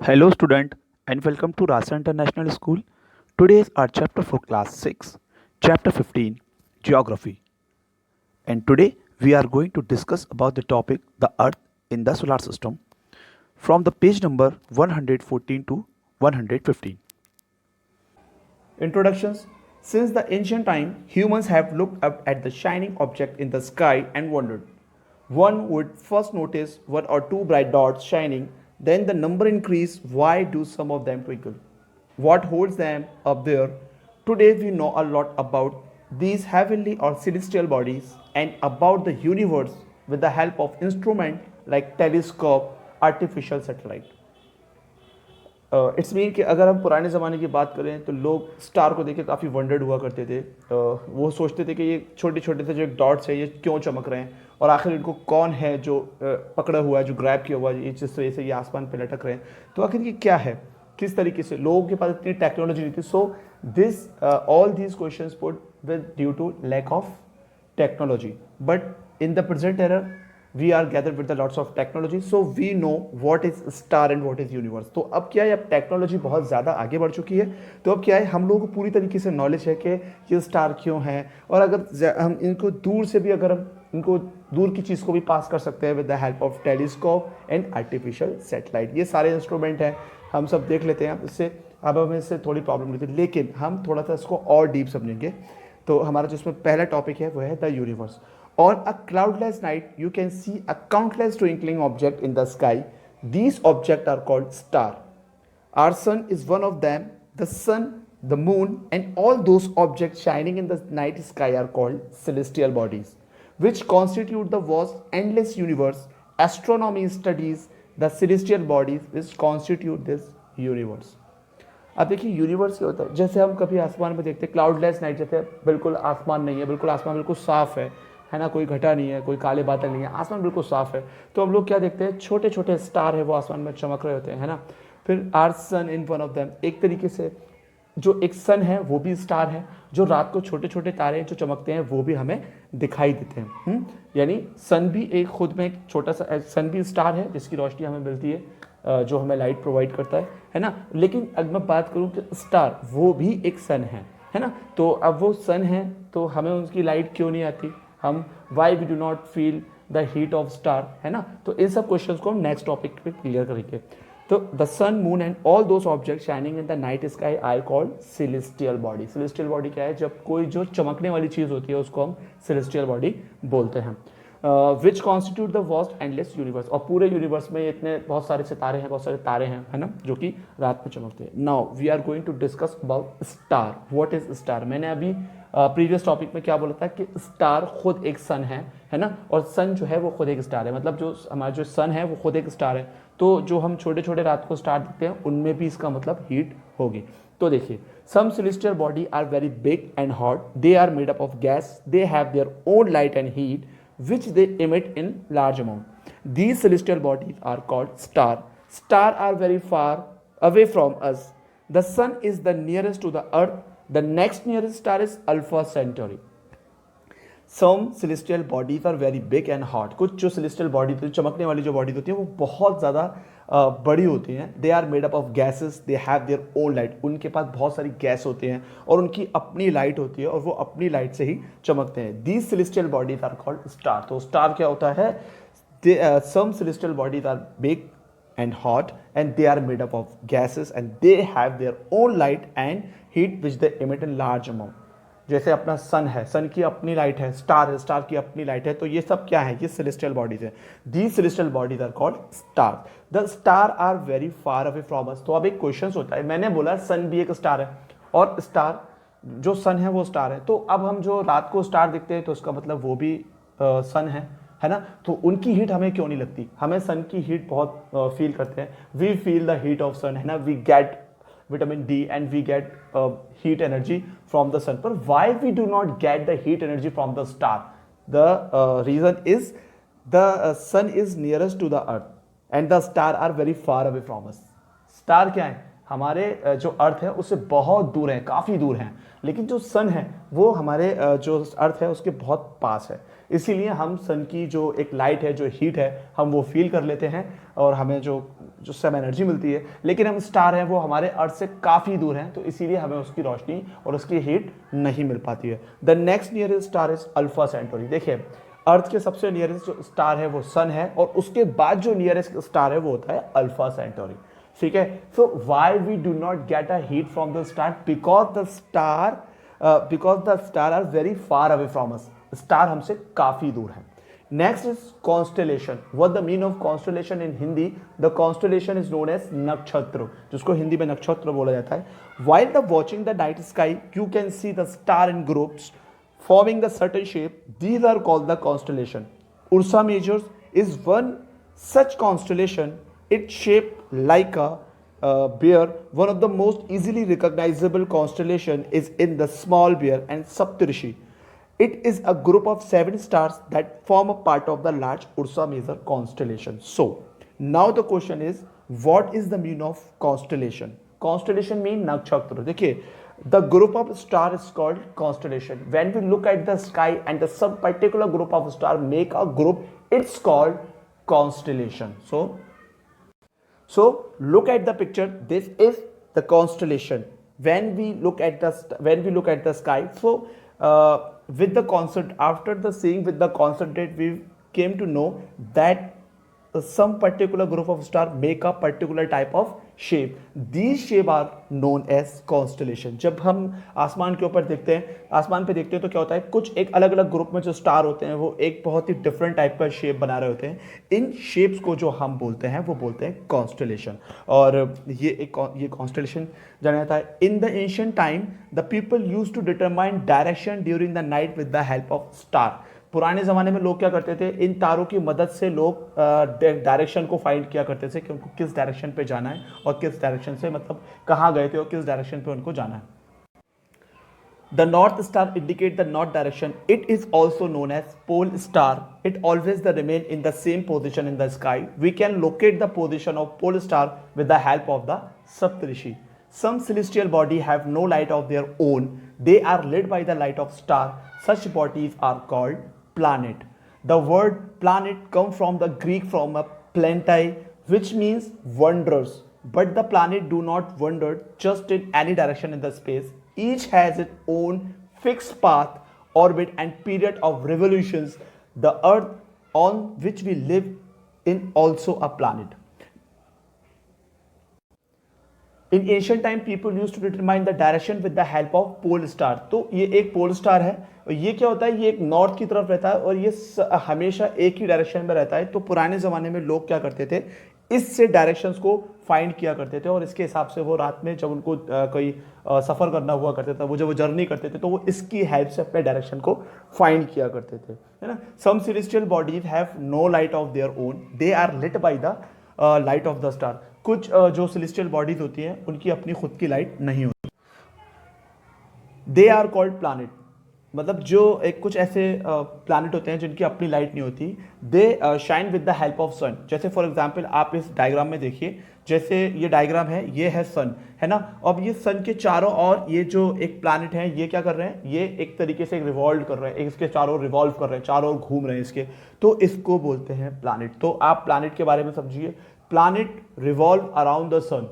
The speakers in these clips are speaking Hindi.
Hello student and welcome to Rasa International School. Today is our chapter for class 6, chapter 15, Geography. And today we are going to discuss about the topic the earth in the solar system from the page number 114 to 115. Introductions. Since the ancient time, humans have looked up at the shining object in the sky and wondered. One would first notice one or two bright dots shining, then the number increased. Why do some of them twinkle? What holds them up there? Today we know a lot about these heavenly or celestial bodies and about the universe with the help of instruments like telescope, artificial satellite. It's mean कि अगर हम पुराने ज़माने की बात करें तो लोग स्टार को देख के काफ़ी वंडर्ड हुआ करते थे। वो सोचते थे कि ये छोटे छोटे से जो एक डॉट्स है ये क्यों चमक रहे हैं और आखिर इनको कौन है जो पकड़ा हुआ है, जो ग्रैब किया हुआ है, ये जिस वजह से ये आसमान पे लटक रहे हैं। तो आखिर ये क्या है, किस तरीके से, लोगों के पास इतनी टेक्नोलॉजी नहीं थी। So this all these question put with due to lack of technology, but in the present era we are gathered with the lots of technology, so we know what is star and what is universe. तो अब क्या है, अब टेक्नोलॉजी बहुत ज़्यादा आगे बढ़ चुकी है, तो अब क्या है, हम लोगों को पूरी तरीके से नॉलेज है कि ये स्टार क्यों है, और अगर हम इनको दूर से भी, अगर हम इनको दूर की चीज़ को भी पास कर सकते हैं with the help of telescope and artificial satellite. ये सारे इंस्ट्रूमेंट हैं, हम सब देख लेते हैं। इससे अब हमें इससे थोड़ी प्रॉब्लम नहीं थी, लेकिन हम थोड़ा सा इसको और डीप समझेंगे। तो हमारा जो इसमें पहला टॉपिक है वो है the universe. On a cloudless night you can see a countless twinkling object in the sky. These object are called star. Our sun is one of them. The sun, the moon and all those object shining in the night sky are called celestial bodies which constitute the vast endless universe. Astronomy studies the celestial bodies which constitute this universe. अब देखिए यूनिवर्स क्या होता है, जैसे हम कभी आसमान में देखते हैं क्लाउडलेस नाइट, जैसे बिल्कुल आसमान नहीं है, बिल्कुल आसमान बिल्कुल साफ है ना, कोई घटा नहीं है, कोई काले बादल नहीं है, आसमान बिल्कुल साफ है। तो हम लोग क्या देखते हैं, छोटे छोटे स्टार है वो आसमान में चमक रहे होते हैं, है ना। फिर our sun in one of them, एक तरीके से जो एक सन है वो भी स्टार है। जो रात को छोटे छोटे तारे जो चमकते हैं वो भी हमें दिखाई देते हैं। यानी सन भी एक खुद में एक छोटा सा, सन भी स्टार है जिसकी रोशनी हमें मिलती है, जो हमें लाइट प्रोवाइड करता है ना। लेकिन अगर मैं बात करूँ कि स्टार वो भी एक सन है ना। तो अब वो सन है तो हमें उनकी लाइट क्यों नहीं आती, हम why we do not feel the heat of star, है ना। तो इन सब क्वेश्चंस को हम नेक्स्ट टॉपिक पे क्लियर करेंगे। तो the sun, moon and all those object shining in the night sky are called celestial body. Celestial body क्या है, जब कोई जो चमकने वाली चीज़ होती है उसको हम सेलेस्टियल बॉडी बोलते हैं। Which constitute the vast endless universe, और पूरे यूनिवर्स में इतने बहुत सारे सितारे हैं, बहुत सारे तारे हैं, है ना, जो कि रात में चमकते हैं। Now we are going to discuss about star. What is star? मैंने अभी प्रीवियस टॉपिक में क्या बोला था कि स्टार खुद एक सन है ना, और सन जो है वो खुद एक स्टार है, मतलब जो हमारा जो सन है वो खुद एक स्टार है। तो जो हम छोटे छोटे रात को स्टार देखते हैं उनमें भी इसका मतलब हीट होगी। तो देखिए, सम celestial body are very big and hot. They are made up of gas. They have their own light and heat which they emit in large amount. These celestial bodies are called star. Star are very far away from us. The sun is the nearest to the earth. The next nearest star is Alpha Centauri. Some celestial bodies are very big and hot. कुछ जो सेलेस्टियल बॉडी होती है, चमकने वाली जो बॉडी होती है, वो बहुत ज़्यादा बड़ी होती हैं। They are made up of gases, they have their own light. उनके पास बहुत सारी गैस होती हैं और उनकी अपनी लाइट होती है और वो अपनी लाइट से ही चमकते हैं। These celestial bodies are called star. तो स्टार क्या होता है, some celestial bodies are big and hot and they are made up of gases and they have their own light and heat which they emit in large amount. जैसे अपना सन है, सन की अपनी लाइट है, स्टार की अपनी लाइट है। तो ये सब क्या है, ये सेलेस्टियल बॉडीज है। These celestial bodies are called star. The star are very far away from us. तो अब एक क्वेश्चन होता है, मैंने बोला सन भी एक स्टार है और स्टार जो सन है वो स्टार है। तो अब हम जो रात को स्टार देखते हैं तो उसका मतलब वो भी सन है ना। तो उनकी हीट हमें क्यों नहीं लगती, हमें सन की हीट बहुत फील करते हैं। We feel the heat of sun, है ना। We get vitamin D and we get heat energy from the sun. But why we do not get the heat energy from the star? The reason is the sun is nearest to the earth and the star are very far away from us. Star क्या है, हमारे जो अर्थ है उससे बहुत दूर है, काफ़ी दूर हैं। लेकिन जो सन है वो हमारे जो अर्थ है उसके बहुत पास है। इसीलिए हम सन की जो एक लाइट है, जो हीट है, हम वो फील कर लेते हैं और हमें जो जो सब एनर्जी मिलती है, लेकिन हम स्टार हैं वो हमारे अर्थ से काफ़ी दूर हैं, तो इसीलिए हमें उसकी रोशनी और उसकी हीट नहीं मिल पाती है। The next nearest star is alpha Centauri. देखिए अर्थ के सबसे नियरेस्ट जो स्टार है वो सन है, और उसके बाद जो नियरेस्ट स्टार है वो होता है अल्फा सेंटोरी। ठीक है, so why we do not get a heat from the star, because the star are very far away from us, star हमसे काफी दूर है। Next is constellation. What the mean of constellation in Hindi? The constellation is known as nakshatra, जिसको हिंदी में नक्षत्र बोला जाता है। While the watching the night sky you can see the star in groups forming the certain shape. These are called the constellation. Ursa Majors is one such constellation. It's shaped like a bear. One of the most easily recognizable constellation is in the small bear and Saptarishi. It is a group of 7 stars that form a part of the large Ursa Major constellation. So now the question is, what is the meaning of constellation? Constellation mean nakshatra. देखिए the group of star is called constellation. When we look at the sky and the some particular group of star make a group, it's called constellation. So look at the picture. This is the constellation. When we look at the sky, so with the concept, after the seeing with the concentrate, we came to know that some particular group of star make a particular type of shape. These shape are known as constellation. जब हम आसमान के ऊपर देखते हैं, आसमान पे देखते हैं तो क्या होता है, कुछ एक अलग अलग ग्रुप में जो स्टार होते हैं वो एक बहुत ही डिफरेंट टाइप का शेप बना रहे होते हैं। इन शेप्स को जो हम बोलते हैं वो बोलते हैं कॉन्स्टेलेशन। और ये कॉन्स्टेलेशन जाना जाता है। In the ancient time the people used to determine direction during the night with the help of star. पुराने ज़माने में लोग क्या करते थे, इन तारों की मदद से लोग डायरेक्शन को फाइंड किया करते थे कि उनको किस डायरेक्शन पे जाना है और किस डायरेक्शन से, मतलब कहाँ गए थे और किस डायरेक्शन पे उनको जाना है। The North Star indicate the north direction. It is also known as pole star. It always remain in the same position in the sky. We can locate the position of pole star with the help of the Saptarishi. Some celestial body have no light of their own. They are lit by the light of star. Such bodies are called planet. The word planet comes from the Greek from a planetae, which means wanderers. But the planet do not wander just in any direction in the space. Each has its own fixed path, orbit and period of revolutions. The earth on which we live in also a planet. In ancient time people used to determine the direction with the help of pole star. तो ये एक पोल स्टार है, और ये क्या होता है, ये एक नॉर्थ की तरफ रहता है और ये हमेशा एक ही डायरेक्शन में रहता है। तो पुराने ज़माने में लोग क्या करते थे, इससे डायरेक्शंस को फाइंड किया करते थे, और इसके हिसाब से वो रात में जब उनको कोई सफ़र करना हुआ करता था, वो जब वो जर्नी करते थे तो वो इसकी हेल्प से अपने डायरेक्शन को फाइंड किया करते थे, है ना। Some celestial bodies have no light of their own, they are lit by the light of the star. कुछ जो सेलेस्टियल बॉडीज होती हैं उनकी अपनी खुद की लाइट नहीं होती। दे आर कॉल्ड प्लैनेट, मतलब जो एक कुछ ऐसे प्लैनेट होते हैं जिनकी अपनी लाइट नहीं होती। They shine with the help of sun. जैसे फॉर एग्जांपल आप इस डायग्राम में देखिए, जैसे ये डायग्राम है, ये है सन, है ना। अब ये सन के चारों ओर ये जो एक प्लैनेट है ये क्या कर रहे हैं, ये एक तरीके से रिवॉल्व कर रहे हैं, इसके चारों ओर रिवॉल्व कर रहे हैं, चारों ओर घूम रहे हैं इसके, तो इसको बोलते हैं प्लैनेट। तो आप प्लैनेट के बारे में समझिए, planet revolve around the sun,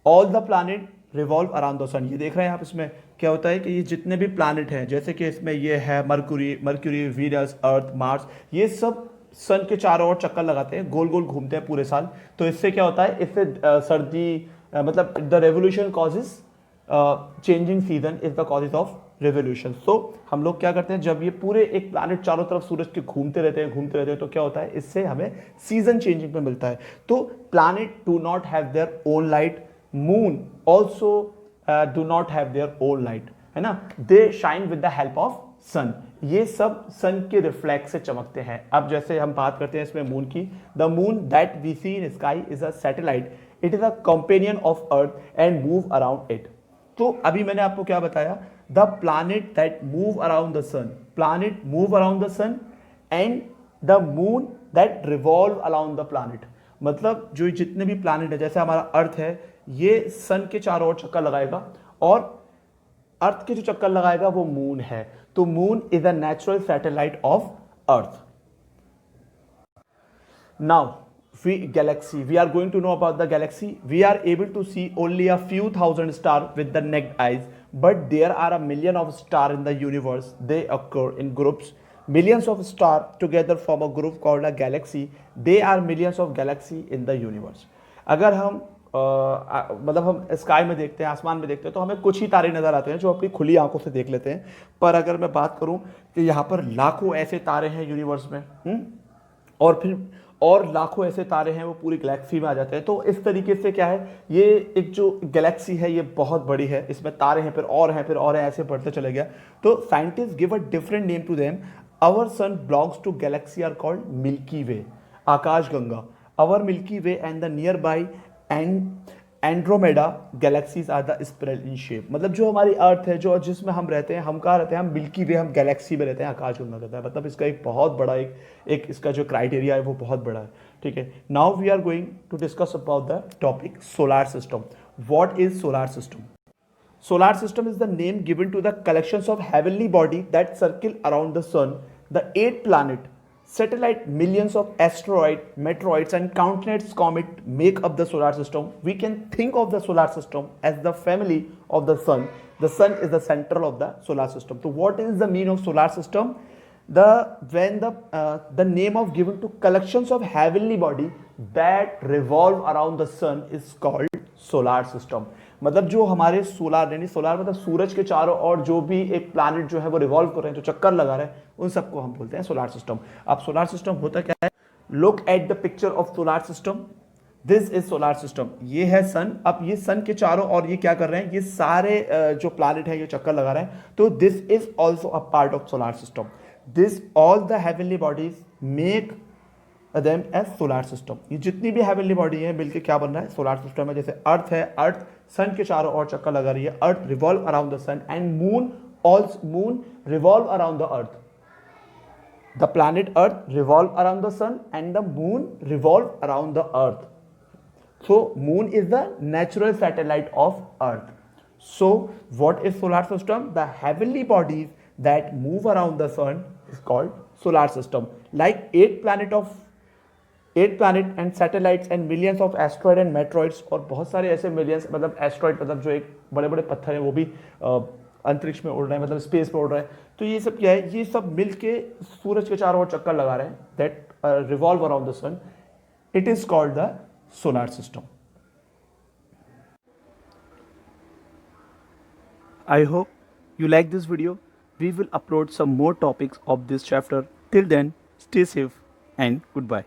all the planet revolve around the sun. ये देख रहे हैं आप, इसमें क्या होता है कि ये जितने भी प्लैनेट हैं, जैसे कि इसमें ये है मर्क्यूरी, वीनस, अर्थ, मार्स, ये सब सन के चारों ओर चक्कर लगाते हैं, गोल गोल घूमते हैं पूरे साल। तो इससे क्या होता है, इससे सर्दी मतलब the revolution causes changing season is the causes of revolution. So हम लोग क्या करते हैं, जब ये पूरे एक प्लैनेट चारों तरफ सूरज के घूमते रहते हैं, तो क्या होता है, इससे हमें सीजन चेंजिंग पे मिलता है। तो planet do not have their own light, moon also do not have their own light, है ना। They shine with the help of sun. ये सब सन के रिफ्लेक्ट से चमकते हैं। अब जैसे हम बात करते हैं इसमें मून की, the moon that we see in sky is a satellite, it is a companion of earth and move around it. तो अभी मैंने आपको क्या बताया, the planet that move around the sun, planet move around the sun and the moon that revolve around the planet. मतलब जो जितने भी प्लैनेट है, जैसे हमारा अर्थ है, ये सन के चारों ओर चक्कर लगाएगा, और अर्थ के जो चक्कर लगाएगा वो मून है। तो moon is a natural satellite of earth. Now galaxy, we are going to know about the galaxy. We are able to see only a few thousand stars with the naked eyes, but there are a million of stars in the universe. They occur in groups. Millions of stars together form a group called a galaxy. They are millions of galaxy in the universe. अगर हम मतलब हम स्काई में देखते हैं, आसमान में देखते हैं, तो हमें कुछ ही तारे नज़र आते हैं जो अपनी खुली आंखों से देख लेते हैं. पर अगर मैं बात करूं कि यहाँ पर लाखों ऐसे तारे हैं यूनिवर्स में, और फिर और लाखों ऐसे तारे हैं वो पूरी गैलेक्सी में आ जाते हैं. तो इस तरीके से क्या है, ये एक जो गैलेक्सी है ये बहुत बड़ी है, इसमें तारे हैं, फिर और हैं, फिर और हैं, ऐसे बढ़ते चले गया. तो scientist give a different name to them. Our sun belongs to galaxy are called Milky Way, आकाशगंगा. Our Milky Way and the nearby and Andromeda galaxies are the spiral in shape. मतलब जो हमारी अर्थ है, जो जिसमें हम रहते हैं, हम कहाँ रहते हैं, हम मिल्की वे, हम गैलेक्सी में रहते हैं, आकाशगंगा रहता है. मतलब इसका एक बहुत बड़ा एक इसका जो क्राइटेरिया है वो बहुत बड़ा है. ठीक है. Now we are going to discuss about the topic solar system. What is solar system? Solar system is the name given to the collections of heavenly body that circle around the sun. The 8 planet, satellite, millions of asteroid, meteoroids and countless comet make up the solar system. We can think of the solar system as the family of the sun. The sun is the center of the solar system. So what is the meaning of solar system? When the name of given to collections of heavenly body that revolve around the sun is called solar system. मतलब जो हमारे सोलार, यानी सोलार मतलब सूरज के चारों ओर जो भी एक प्लैनेट जो है वो रिवॉल्व कर रहे हैं, जो चक्कर लगा रहे हैं, उन सबको हम बोलते हैं सोलार सिस्टम. अब सोलार सिस्टम होता क्या है? Look at the picture of solar system. This is solar system. ये है सन. अब ये सन के चारों ओर ये क्या कर रहे हैं, ये सारे जो प्लैनेट है ये चक्कर लगा रहे हैं. तो this is also a part of solar system. This all the heavenly bodies make them as solar system. ये जितनी भी हेवनली बॉडी है मिलकर क्या बन रहा है, सोलार सिस्टम है. जैसे अर्थ है, अर्थ सन के चारों ओर चक्कर लगा रही है, earth revolve around the sun, and moon revolve around the earth. The planet earth revolve around the sun and the moon revolve around the earth. So moon is the natural satellite of earth. So what is solar system? The heavenly bodies that move around the sun is called solar system. Like 8 planet and satellites and millions of asteroid and meteoroids, और बहुत सारे ऐसे मिलियंस, मतलब एस्ट्रॉइड मतलब जो एक बड़े बड़े पत्थर हैं वो भी अंतरिक्ष में उड़ रहे हैं, मतलब स्पेस में उड़ रहे हैं. तो ये सब क्या है, ये सब मिलके सूरज के चारों ओर चक्कर लगा रहे हैं, that revolve around the sun. It is called the solar system. I hope you like this video. We will upload some more topics of this chapter. Till then, stay safe and goodbye.